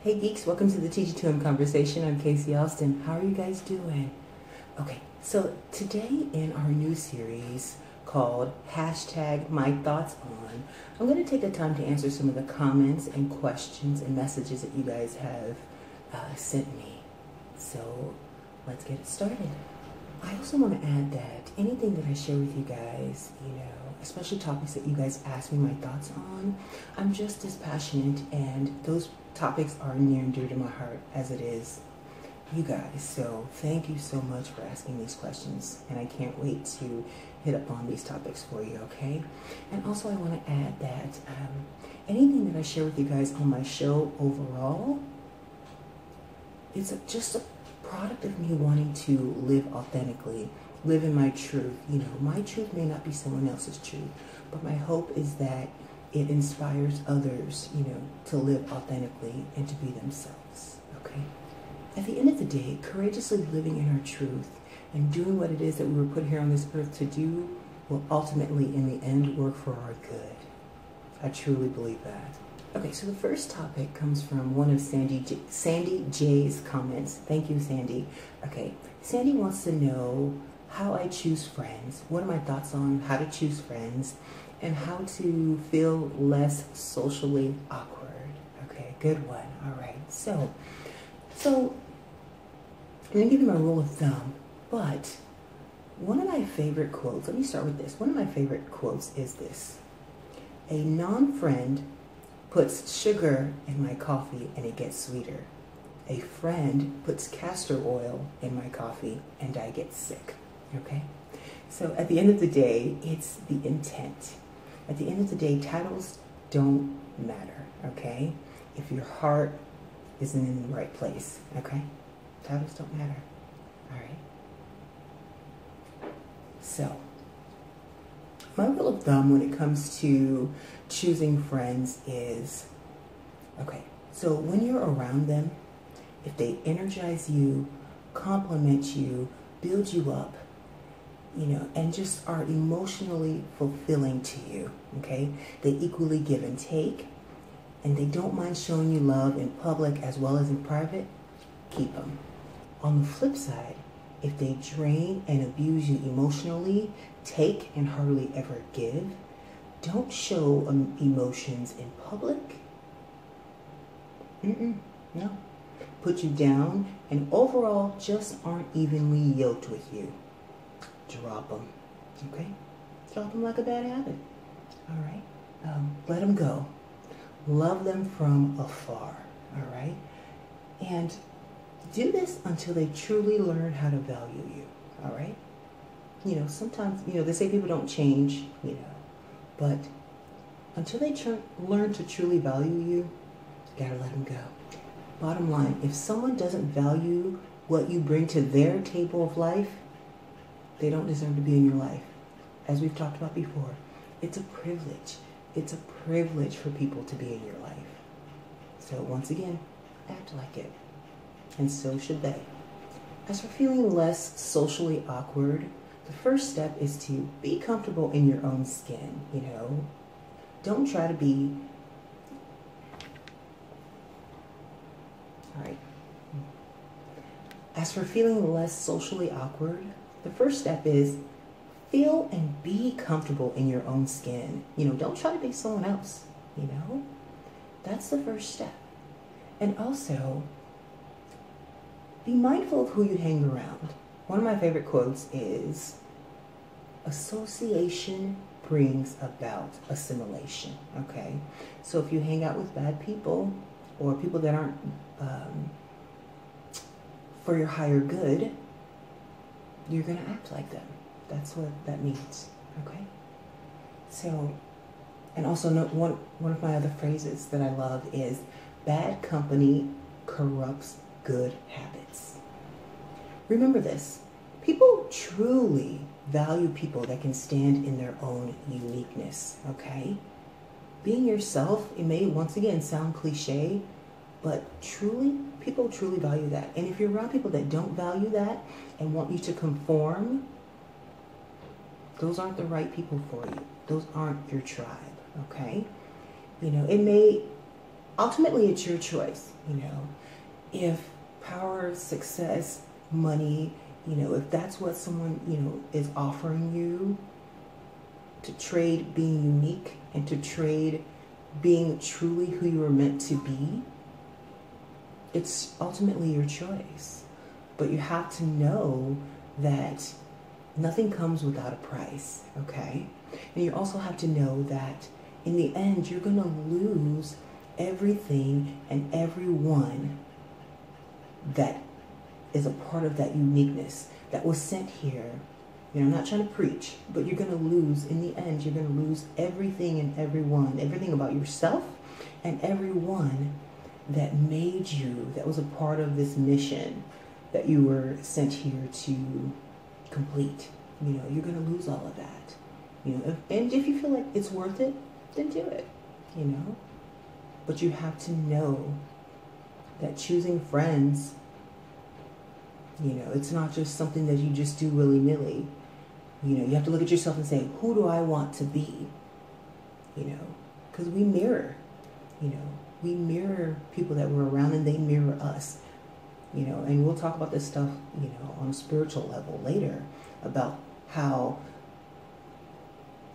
Hey geeks, welcome to the TG2M conversation. I'm KayeCee Austin. How are you guys doing? Okay, so today in our new series called #My Thoughts On, I'm going to take the time to answer some of the comments and questions and messages that you guys have sent me. So let's get it started. I also want to add that anything that I share with you guys, especially topics that you guys ask me my thoughts on, I'm just as passionate, and those topics are near and dear to my heart as it is you guys. So thank you so much for asking these questions, and I can't wait to hit up on these topics for you, okay? And also I want to add that anything that I share with you guys on my show overall, it's just a product of me wanting to live authentically, live in my truth. My truth may not be someone else's truth, but my hope is that it inspires others, to live authentically and to be themselves, okay? At the end of the day, courageously living in our truth and doing what it is that we were put here on this earth to do will ultimately, in the end, work for our good. I truly believe that. Okay, so the first topic comes from one of Sandy J's comments. Thank you, Sandy. Okay, Sandy wants to know how I choose friends. What are my thoughts on how to choose friends and how to feel less socially awkward? Okay, good one. All right, so I'm gonna give you my rule of thumb, but one of my favorite quotes, let me start with this. One of my favorite quotes is this: a non-friend puts sugar in my coffee and it gets sweeter. A friend puts castor oil in my coffee and I get sick. Okay? So at the end of the day, it's the intent. At the end of the day, titles don't matter. Okay? If your heart isn't in the right place. Okay? Titles don't matter. All right? So my rule of thumb when it comes to choosing friends is, okay, so when you're around them, if they energize you, compliment you, build you up, and just are emotionally fulfilling to you, okay, they equally give and take, and they don't mind showing you love in public as well as in private, keep them. On the flip side, if they drain and abuse you emotionally, take and hardly ever give, don't show emotions in public. No. Put you down and overall just aren't evenly yoked with you. Drop them. Okay? Drop them like a bad habit. All right? Let them go. Love them from afar. All right? And do this until they truly learn how to value you. All right? Sometimes, they say people don't change, but until they learn to truly value you, you gotta let them go. Bottom line, if someone doesn't value what you bring to their table of life, they don't deserve to be in your life. As we've talked about before, it's a privilege. It's a privilege for people to be in your life. So once again, act like it. And so should they. As for feeling less socially awkward, the first step is to be comfortable in your own skin, Don't try to be... All right. As for feeling less socially awkward, the first step is feel and be comfortable in your own skin. Don't try to be someone else, That's the first step. And also, be mindful of who you hang around. One of my favorite quotes is, association brings about assimilation, okay? So if you hang out with bad people or people that aren't for your higher good, you're going to act like them. That's what that means, okay? So, and also one of my other phrases that I love is, bad company corrupts good habits. Remember this, people truly value people that can stand in their own uniqueness, okay? Being yourself, it may once again sound cliche, but people truly value that. And if you're around people that don't value that and want you to conform, those aren't the right people for you. Those aren't your tribe, okay? It may ultimately it's your choice, you know. If power, success, money, you know, if that's what someone, you know, is offering you, to trade being unique and to trade being truly who you were meant to be, it's ultimately your choice. But you have to know that nothing comes without a price, okay? And you also have to know that in the end, you're going to lose everything and everyone that is a part of that uniqueness that was sent here. You know, I'm not trying to preach, but you're going to lose, in the end, you're going to lose everything and everyone, everything about yourself and everyone that made you, that was a part of this mission that you were sent here to complete. You know, you're going to lose all of that. You know, and if you feel like it's worth it, then do it, you know. But you have to know that choosing friends, you know, it's not just something that you just do willy-nilly. You know, you have to look at yourself and say, who do I want to be? You know, because we mirror, you know, we mirror people that we're around and they mirror us. You know, and we'll talk about this stuff, you know, on a spiritual level later, about how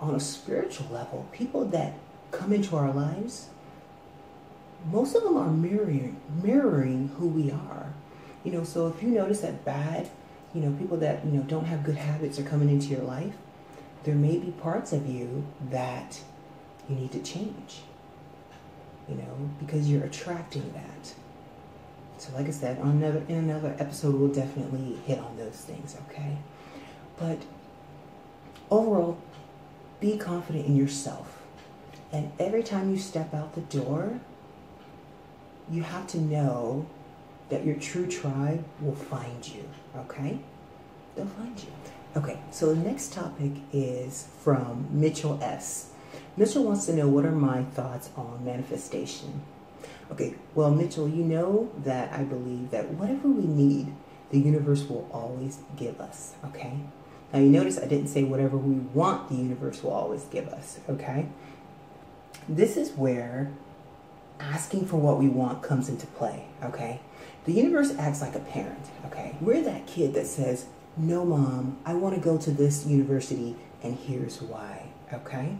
on a spiritual level, people that come into our lives, most of them are mirroring who we are. You know, so if you notice that bad, you know, people that, you know, don't have good habits are coming into your life, there may be parts of you that you need to change, you know, because you're attracting that. So like I said, in another episode, we'll definitely hit on those things, okay? But overall, be confident in yourself. And every time you step out the door, you have to know that your true tribe will find you, okay? They'll find you. Okay, so the next topic is from Mitchell S. Mitchell wants to know, what are my thoughts on manifestation? Okay, well, Mitchell, you know that I believe that whatever we need, the universe will always give us, okay? Now, you notice I didn't say whatever we want, the universe will always give us, okay? This is where asking for what we want comes into play, okay? The universe acts like a parent, okay? We're that kid that says, no, Mom, I want to go to this university, and here's why, okay?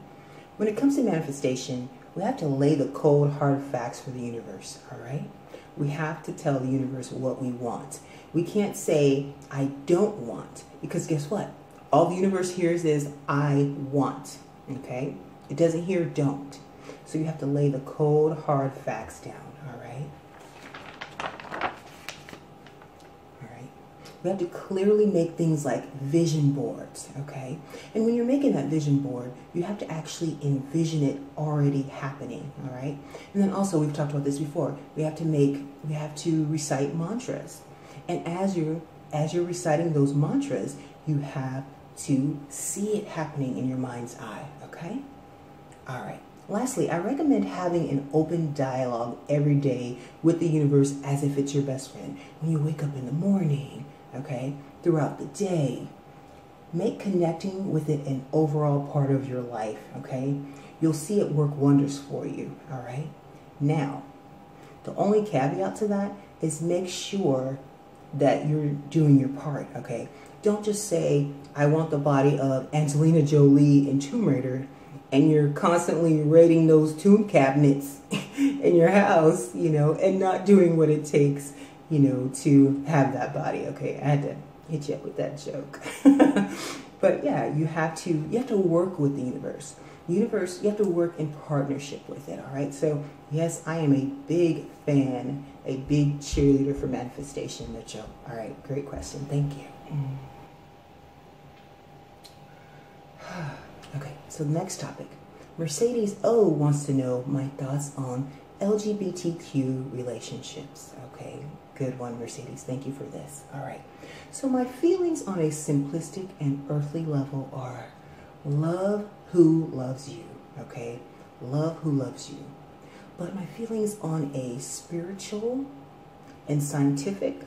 When it comes to manifestation, we have to lay the cold, hard facts for the universe, all right? We have to tell the universe what we want. We can't say, I don't want, because guess what? All the universe hears is, I want, okay? It doesn't hear don't. So you have to lay the cold, hard facts down, all right? All right. We have to clearly make things like vision boards, okay? And when you're making that vision board, you have to actually envision it already happening, all right? And then also, we've talked about this before, we have to recite mantras. And as you're reciting those mantras, you have to see it happening in your mind's eye, okay? All right. Lastly, I recommend having an open dialogue every day with the universe as if it's your best friend. When you wake up in the morning, okay, throughout the day, make connecting with it an overall part of your life, okay? You'll see it work wonders for you, all right? Now, the only caveat to that is make sure that you're doing your part, okay? Don't just say, I want the body of Angelina Jolie in Tomb Raider, and you're constantly raiding those tomb cabinets in your house, you know, and not doing what it takes, you know, to have that body. Okay, I had to hit you up with that joke. But yeah, you have to work with the universe. You have to work in partnership with it, all right? So yes, I am a big fan, a big cheerleader for manifestation, Mitchell. All right, great question. Thank you. Okay, so next topic. Mercedes O wants to know my thoughts on LGBTQ relationships. Okay, good one, Mercedes. Thank you for this. All right. So my feelings on a simplistic and earthly level are love who loves you. Okay, love who loves you. But my feelings on a spiritual and scientific,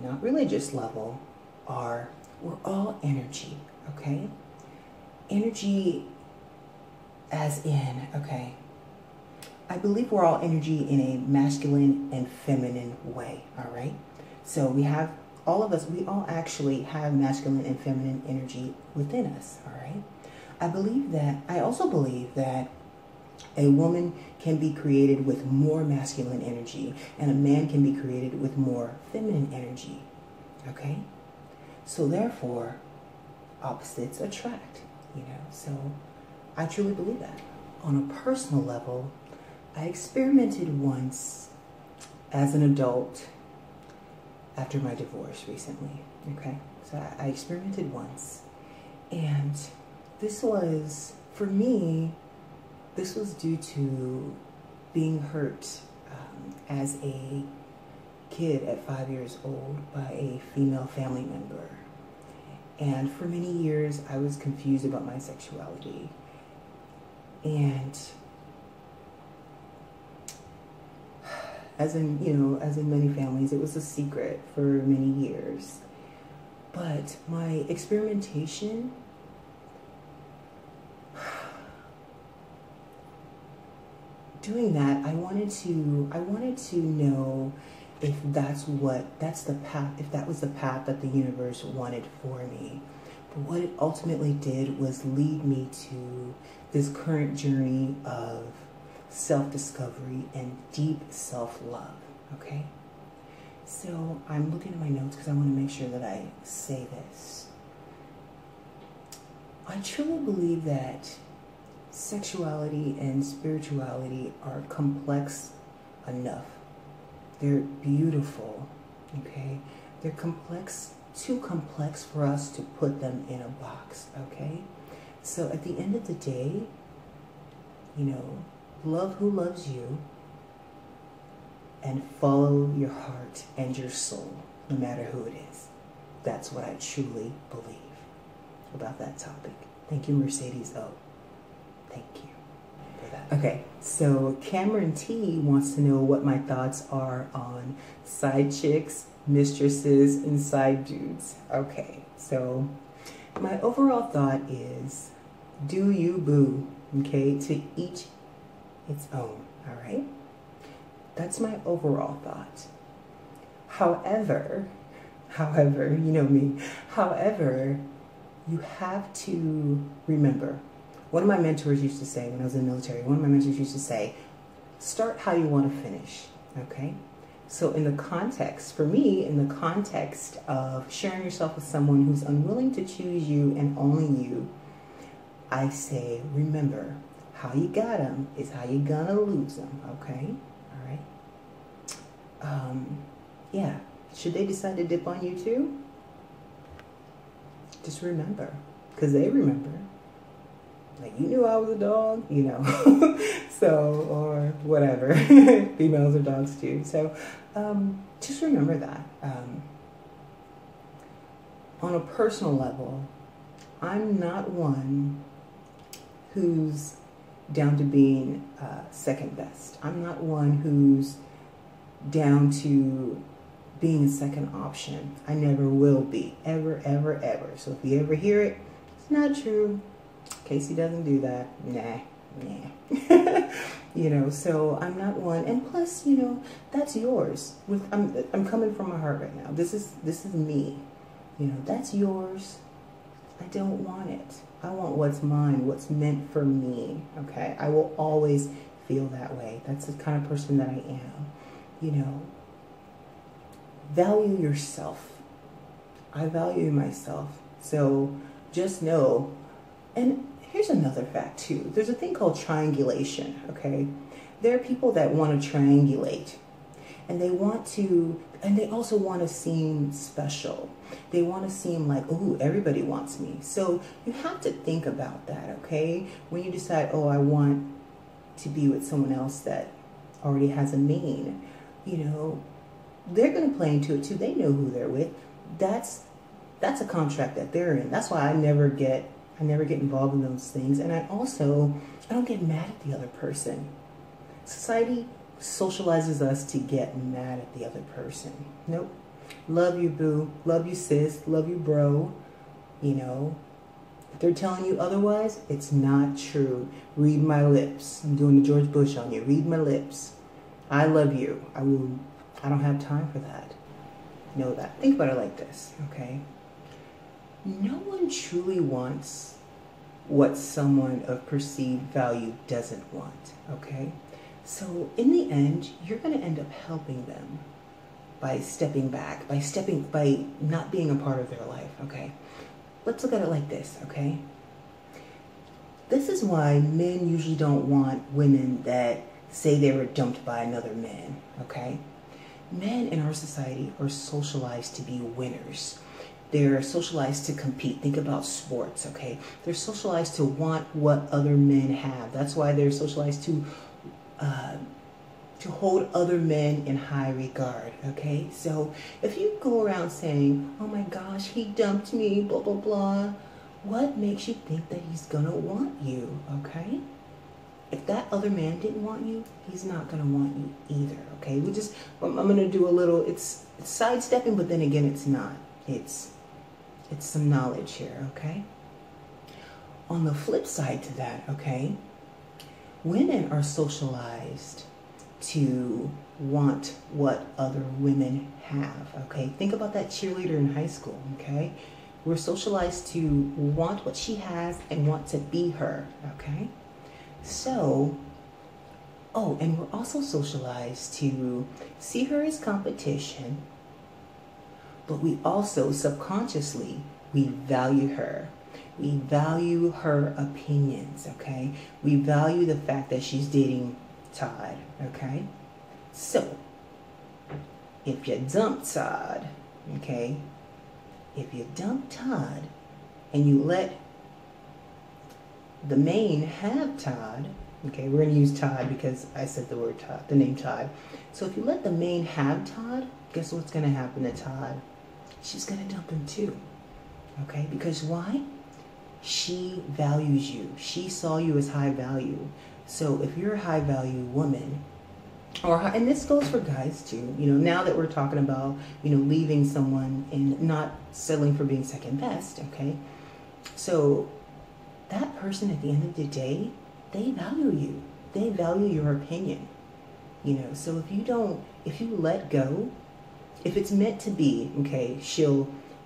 not religious level, are we're all energy. Okay. Energy as in, okay, I believe we're all energy in a masculine and feminine way, all right? So we have, all of us, we all actually have masculine and feminine energy within us, all right? I also believe that a woman can be created with more masculine energy and a man can be created with more feminine energy, okay? So therefore, opposites attract, So I truly believe that. On a personal level, I experimented once as an adult after my divorce recently, okay? So I experimented once, and this was, for me, this was due to being hurt as a kid at 5 years old by a female family member. And for many years, I was confused about my sexuality. And as in many families, it was a secret for many years. But my experimentation, doing that, I wanted to know if that was the path that the universe wanted for me. But what it ultimately did was lead me to this current journey of self-discovery and deep self-love, okay? So I'm looking at my notes because I want to make sure that I say this. I truly believe that sexuality and spirituality are complex enough. They're beautiful, okay? They're complex, too complex for us to put them in a box, okay? So at the end of the day, love who loves you and follow your heart and your soul, no matter who it is. That's what I truly believe about that topic. Thank you, Mercedes O. Thank you for that. Okay, so Cameron T wants to know what my thoughts are on side chicks, mistresses, and side dudes. Okay, so my overall thought is, do you boo, okay? To each its own, all right? That's my overall thought. However, you know me, you have to remember, one of my mentors used to say when I was in the military, start how you want to finish, okay? So in the context, for me, in the context of sharing yourself with someone who's unwilling to choose you and only you, I say, remember, how you got them is how you're gonna lose them, okay? All right? Yeah, should they decide to dip on you too? Just remember, because they remember. Like, you knew I was a dog, so, or whatever. Females are dogs too. So, just remember that. On a personal level, I'm not one who's down to being second best. I'm not one who's down to being a second option. I never will be, ever, ever, ever. So if you ever hear it, it's not true. KayeCee doesn't do that. Nah. So I'm not one. And plus, that's yours. I'm coming from my heart right now. This is me. That's yours. I don't want it. I want what's mine, what's meant for me, okay? I will always feel that way. That's the kind of person that I am. Value yourself. I value myself. So just know, and here's another fact too. There's a thing called triangulation, okay? There are people that want to triangulate, and they also want to seem special. They want to seem like, oh, everybody wants me. So you have to think about that, okay? When you decide, oh, I want to be with someone else that already has a main, they're going to play into it too. They know who they're with. That's a contract that they're in. That's why I never get involved in those things. And I don't get mad at the other person. Society socializes us to get mad at the other person. Nope. Love you, boo. Love you, sis. Love you, bro. If they're telling you otherwise, it's not true. Read my lips. I'm doing the George Bush on you. Read my lips. I love you. I don't have time for that. Know that. Think about it like this, okay? No one truly wants what someone of perceived value doesn't want, okay? So in the end, you're going to end up helping them by stepping back, by not being a part of their life, okay? Let's look at it like this, okay? This is why men usually don't want women that say they were dumped by another man, okay? Men in our society are socialized to be winners. They're socialized to compete. Think about sports, okay? They're socialized to want what other men have. That's why they're socialized to hold other men in high regard, okay? So if you go around saying, oh my gosh, he dumped me, blah, blah, blah, what makes you think that he's gonna want you, okay? If that other man didn't want you, he's not gonna want you either, okay? I'm gonna do a little, it's sidestepping, but then again, it's not. It's some knowledge here, okay? On the flip side to that, okay, women are socialized to want what other women have, okay? Think about that cheerleader in high school, okay? We're socialized to want what she has and want to be her, okay? So, oh, and we're also socialized to see her as competition, but we also subconsciously, we value her. We value her opinions, okay? We value the fact that she's dating Todd, okay? So, if you dump Todd, okay? If you dump Todd and you let the main have Todd, okay? We're going to use Todd because I said the word Todd, the name Todd. So if you let the main have Todd, guess what's going to happen to Todd? She's going to dump him too, okay? Because why? She values you. She saw you as high value. So if you're a high value woman, and this goes for guys too, you know, now that we're talking about, you know, leaving someone and not settling for being second best, okay? So that person at the end of the day, they value you. They value your opinion, you know? So if you let go, if it's meant to be, okay,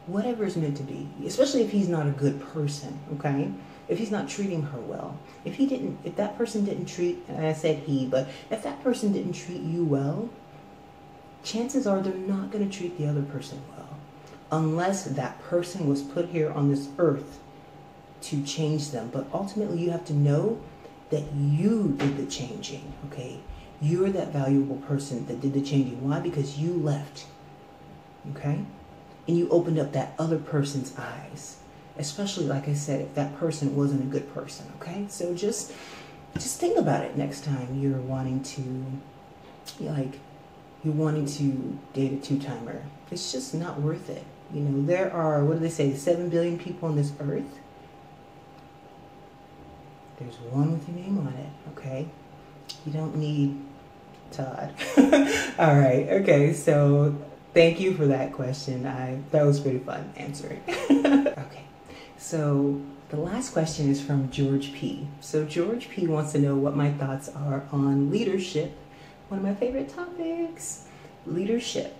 whatever is meant to be, especially if he's not a good person, okay? If he's not treating her well, if that person didn't treat, and I said he, but if that person didn't treat you well, chances are they're not going to treat the other person well, unless that person was put here on this earth to change them. But ultimately, you have to know that you did the changing, okay? You're that valuable person that did the changing. Why? Because you left, okay? And you opened up that other person's eyes. Especially, like I said, if that person wasn't a good person, okay? So just think about it next time you're wanting to date a two-timer. It's just not worth it. You know, there are, what do they say, 7 billion people on this earth? There's one with your name on it, okay? You don't need Todd. All right, okay, so thank you for that question. That was pretty fun answering. Okay. So the last question is from George P. So George P wants to know what my thoughts are on leadership. One of my favorite topics, leadership.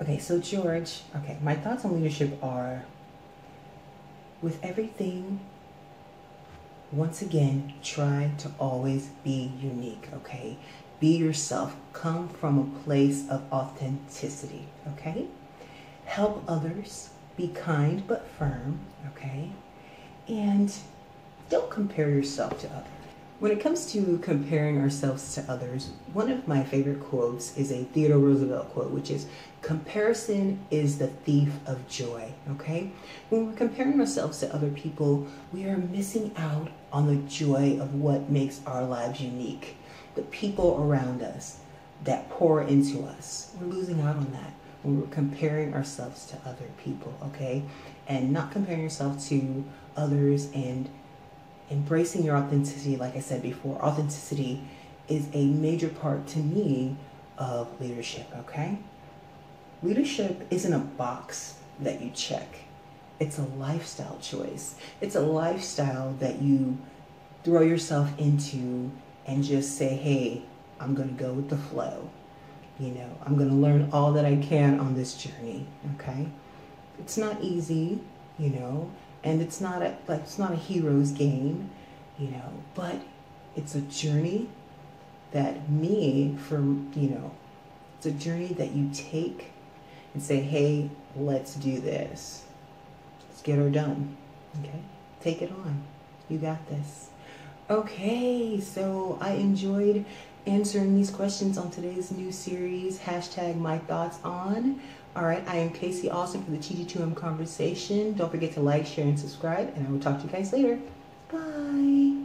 Okay, so George, okay, my thoughts on leadership are, with everything, once again, try to always be unique, okay? Be yourself. Come from a place of authenticity, okay? Help others. Be kind but firm, okay? And don't compare yourself to others. When it comes to comparing ourselves to others, one of my favorite quotes is a Theodore Roosevelt quote, which is, comparison is the thief of joy, okay? When we're comparing ourselves to other people, we are missing out on the joy of what makes our lives unique. The people around us that pour into us, we're losing out on that when we're comparing ourselves to other people, okay? And not comparing yourself to others and embracing your authenticity. Like I said before, authenticity is a major part to me of leadership, okay? Leadership isn't a box that you check. It's a lifestyle choice. It's a lifestyle that you throw yourself into and just say, hey, I'm going to go with the flow. You know, I'm going to learn all that I can on this journey, okay? It's not easy, you know, and it's not a hero's game, you know, but it's a journey that it's a journey that you take and say, hey, let's do this. Let's get her done, okay? Take it on. You got this. Okay, so I enjoyed answering these questions on today's new series, #MyThoughtsOn. All right, I am KayeCee Austin for the TG2M Conversation. Don't forget to like, share, and subscribe, and I will talk to you guys later. Bye.